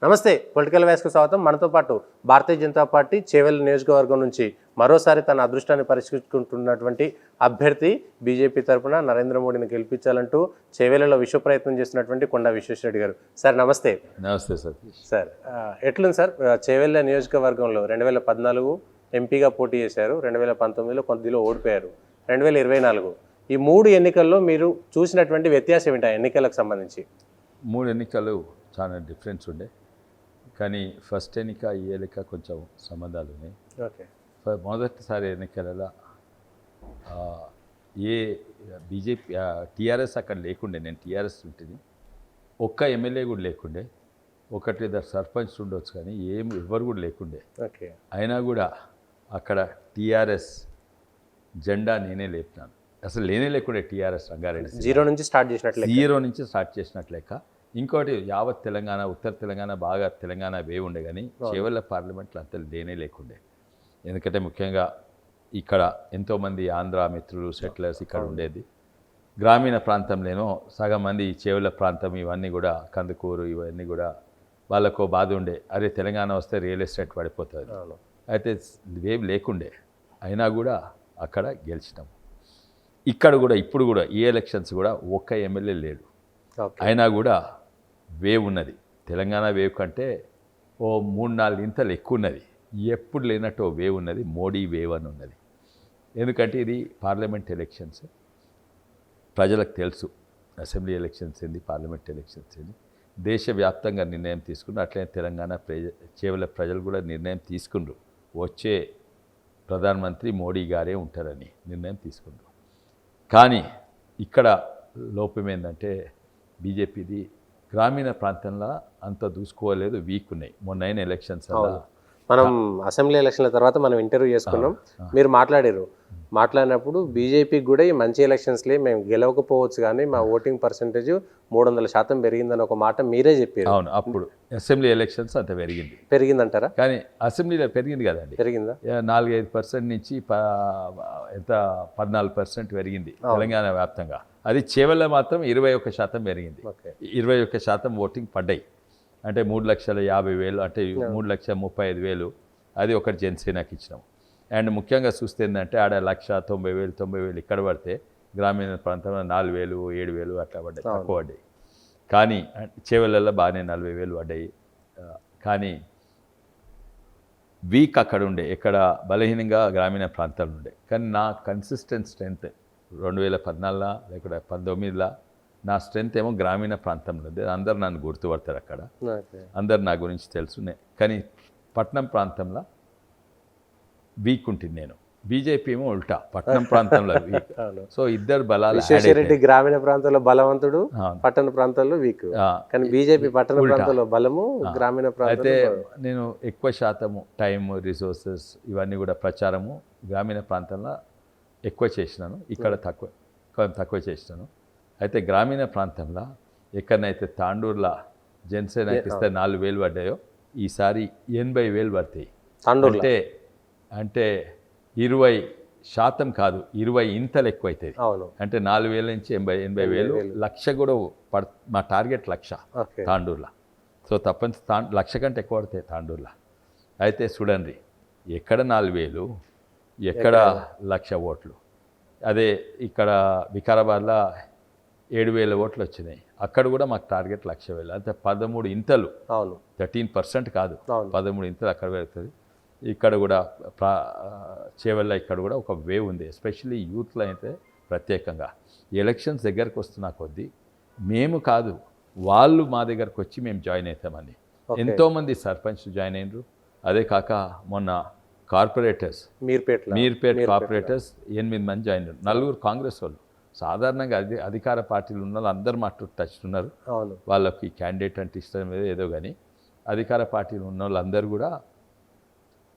నమస్తే, పొలిటికల్ వ్యాస్కు స్వాగతం. మనతో పాటు భారతీయ జనతా పార్టీ చేవెళ్ల నియోజకవర్గం నుంచి మరోసారి తన అదృష్టాన్ని పరీక్షించుకుంటున్నటువంటి అభ్యర్థి బీజేపీ తరఫున నరేంద్ర మోడీని గెలిపించాలంటూ చేవెళ్లలో విశ్వ ప్రయత్నం చేస్తున్నటువంటి కొండా విశ్వేశ్వరరెడ్డి గారు. సార్ నమస్తే. నమస్తే సార్. సార్ ఎట్లుంది సార్, చేవెళ్ల నియోజకవర్గంలో 2014 ఎంపీగా పోటీ చేశారు, 2019లో కొద్దిలో ఓడిపోయారు, 2024 ఈ 3 ఎన్నికల్లో మీరు చూసినటువంటి వ్యత్యాసం ఏంటి ఆ ఎన్నికలకు సంబంధించి? 3 ఎన్నికలు చాలా డిఫరెన్స్ ఉండే, కానీ ఫస్ట్ ఎన్నిక ఈ ఎన్నిక కొంచెం సంబంధాలు ఉన్నాయి. ఓకే. మొదటిసారి ఎన్నికలలో ఏ బీజేపీ టీఆర్ఎస్ అక్కడ లేకుండే, నేను టీఆర్ఎస్ ఉంటుంది, ఒక్క ఎమ్మెల్యే కూడా లేకుండే, ఒకటి ఇద్దరు సర్పంచ్ ఉండొచ్చు, కానీ ఎవరు కూడా లేకుండే. ఓకే. అయినా కూడా అక్కడ టీఆర్ఎస్ జెండా నేనే లేపినాను. అసలు లేకుండే టీఆర్ఎస్ రంగారెడ్డి జీరో నుంచి స్టార్ట్ చేసినట్లేక. ఇంకోటి యావత్ తెలంగాణ, ఉత్తర తెలంగాణ బాగా తెలంగాణ వేవ్ ఉండే, కానీ చేవెళ్ల పార్లమెంట్లో అంత లేకుండే. ఎందుకంటే ముఖ్యంగా ఇక్కడ ఎంతోమంది ఆంధ్ర మిత్రులు సెటిలర్స్ ఇక్కడ ఉండేది. గ్రామీణ ప్రాంతంలోనో సగం మంది చేవెళ్ల ప్రాంతం ఇవన్నీ కూడా కందుకూరు ఇవన్నీ కూడా వాళ్ళకో బాధ ఉండే, అరే తెలంగాణ వస్తే రియల్ ఎస్టేట్ పడిపోతుంది. అయితే వేవ్ లేకుండే, అయినా కూడా అక్కడ గెలిచినాం. ఇక్కడ కూడా ఇప్పుడు కూడా ఈ ఎలక్షన్స్ కూడా ఒక్క ఎమ్మెల్యే లేడు, అయినా కూడా వేవ్ ఉన్నది. తెలంగాణ వేవ్ కంటే ఓ 3-4 ఇంతలు ఎక్కువ ఉన్నది. ఎప్పుడు లేనట్టు ఓ వేవ్ ఉన్నది, మోడీ వేవ్ అని ఉన్నది. ఎందుకంటే ఇది పార్లమెంట్ ఎలక్షన్స్, ప్రజలకు తెలుసు అసెంబ్లీ ఎలక్షన్స్ ఏంది, పార్లమెంట్ ఎలక్షన్స్ ఏంది. దేశవ్యాప్తంగా నిర్ణయం తీసుకున్నారు, అట్లనే తెలంగాణ చేవెళ్ల ప్రజలు కూడా నిర్ణయం తీసుకున్నారు, వచ్చే ప్రధానమంత్రి మోడీ గారే ఉంటారని నిర్ణయం తీసుకున్నారు. కానీ ఇక్కడ లోపం ఏంటంటే బీజేపీది గ్రామీణ ప్రాంతంలో అంత దూసుకోలేదు, వీక్ ఉన్నాయి. మొన్న అయిన ఎలక్షన్స్ మనం అసెంబ్లీ ఎలక్షన్ల తర్వాత మనం ఇంటర్వ్యూ చేసుకున్నాం, మీరు మాట్లాడినప్పుడు బీజేపీకి కూడా ఈ మంచి ఎలక్షన్స్లే, మేము గెలవకపోవచ్చు కానీ మా ఓటింగ్ పర్సెంటేజ్ 300% పెరిగిందని ఒక మాట మీరే చెప్పారు. అవును, అప్పుడు అసెంబ్లీ ఎలక్షన్స్ అంత పెరిగిందంటారా? కానీ అసెంబ్లీలో పెరిగింది కదండి, పెరిగిందా? 4-5% నుంచి ఎంత 14% పెరిగింది తెలంగాణ వ్యాప్తంగా. అది చేవెళ్ల మాత్రం 21% పెరిగింది. 21% ఓటింగ్ పడ్డాయి. అంటే 3,50,000, అంటే 3,35,000 అది ఒకటి జనసేనకి ఇచ్చినాం. అండ్ ముఖ్యంగా చూస్తే ఏంటంటే ఆడ 1,90,000 ఇక్కడ పడితే గ్రామీణ ప్రాంతంలో 4,000, 7,000 అట్లా పడ్డాయి, తక్కువ పడ్డాయి. కానీ చేవెళ్లలో బాగానే 40,000 పడ్డాయి. కానీ వీక్ అక్కడ ఉండే, ఇక్కడ బలహీనంగా గ్రామీణ ప్రాంతాలు ఉండే. కానీ నా కన్సిస్టెంట్ స్ట్రెంత్ 2014 లేకపోతే 19 నా స్ట్రెంత్ ఏమో గ్రామీణ ప్రాంతంలో ఉంది. అందరు నన్ను గుర్తుపడతారు అక్కడ, అందరు నా గురించి తెలుసునే. కానీ పట్టణం ప్రాంతంలో వీక్ ఉంటుంది నేను, బీజేపీ ఏమో ఉల్టా పట్టణం ప్రాంతంలో వీక్. సో ఇద్దరు బలాలు. రెడ్డి గ్రామీణ ప్రాంతంలో బలవంతుడు, పట్టణ ప్రాంతాల్లో వీక్. కానీ బీజేపీ పట్టణ ప్రాంతంలో బలము, గ్రామీణ ప్రాంతం. అయితే నేను ఎక్కువ శాతము టైం, రిసోర్సెస్ ఇవన్నీ కూడా ప్రచారము గ్రామీణ ప్రాంతంలో ఎక్కువ చేసినాను, ఇక్కడ తక్కువ చేసినాను. అయితే గ్రామీణ ప్రాంతంలో ఎక్కడనైతే తాండూరులో జనసేనకి ఇస్తే 4,000 పడ్డాయో, ఈసారి 80,000 పడతాయి. అంటే 20% కాదు, 20 ఇంతలు ఎక్కువ అవుతుంది. అంటే 4,000 నుంచి 80,000, 1,00,000 కూడా మా టార్గెట్ 1,00,000 తాండూరులో. సో తప్పని 1,00,000 కంటే ఎక్కువ పడతాయి తాండూరులో. అయితే చూడండి, ఎక్కడ 4,000, ఎక్కడ 1,00,000 ఓట్లు. అదే ఇక్కడ వికారాబాద్లో 7,000 ఓట్లు వచ్చినాయి, అక్కడ కూడా మాకు టార్గెట్ 1,00,000. అంటే 13 ఇంతలు, 13% కాదు, 13 ఇంతలు అక్కడ పెరుగుతుంది. ఇక్కడ కూడా చేవెళ్ల ఇక్కడ కూడా ఒక వేవ్ ఉంది, ఎస్పెషల్లీ యూత్లో అయితే ప్రత్యేకంగా. ఎలక్షన్స్ దగ్గరకు వస్తున్న కొద్దీ మేము కాదు, వాళ్ళు మా దగ్గరకు వచ్చి మేము జాయిన్ అవుతామని ఎంతోమంది సర్పంచ్ జాయిన్ అయినరు. అదే కాక మొన్న కార్పొరేటర్స్, మీర్పేట్ కార్పొరేటర్స్ 8 మంది జాయిన్ అయ్యారు. 4 కాంగ్రెస్ వాళ్ళు. సాధారణంగా అధికార పార్టీలు ఉన్న వాళ్ళు అందరు మాతో టచ్ ఉన్నారు, వాళ్ళకి క్యాండిడేట్ అంటే ఇష్టం ఏదో, కానీ అధికార పార్టీలు ఉన్న వాళ్ళు అందరూ కూడా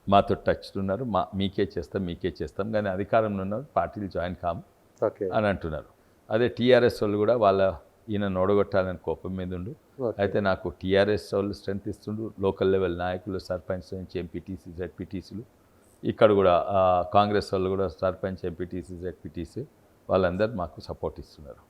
మాతో టచ్ ఉన్నారు. మీకే చేస్తాం కానీ అధికారంలో ఉన్న పార్టీలు జాయిన్ కాము అని అంటున్నారు. అదే టీఆర్ఎస్ వాళ్ళు కూడా ఈయన నోడగొట్టాలని కోపం మీద ఉండు. అయితే నాకు టీఆర్ఎస్ వాళ్ళు స్ట్రెంత్ ఇస్తుండు, లోకల్ లెవెల్ నాయకులు, సర్పంచ్ నుంచి ఎంపీటీసీ, జెడ్పీటీసీలు, ఇక్కడ కూడా కాంగ్రెస్ వాళ్ళు కూడా సర్పంచ్, ఎంపీటీసీ, జెడ్పీటీసీ వాళ్ళందరూ మాకు సపోర్ట్ ఇస్తున్నారు.